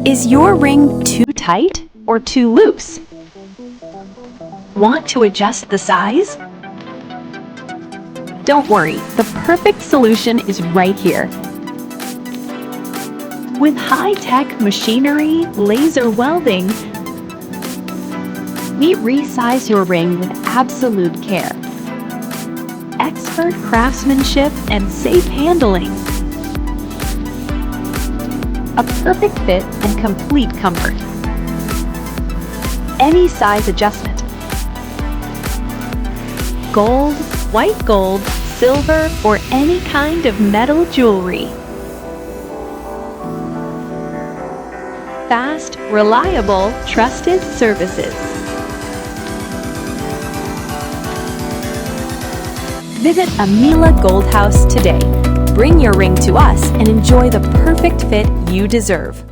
Is your ring too tight or too loose? Want to adjust the size? Don't worry, the perfect solution is right here. With high-tech machinery, laser welding, we resize your ring with absolute care. Expert craftsmanship and safe handling. A perfect fit and complete comfort. Any size adjustment. Gold, white gold, silver, or any kind of metal jewelry. Fast, reliable, trusted services. Visit Amila Gold House today. Bring your ring to us and enjoy the perfect fit you deserve.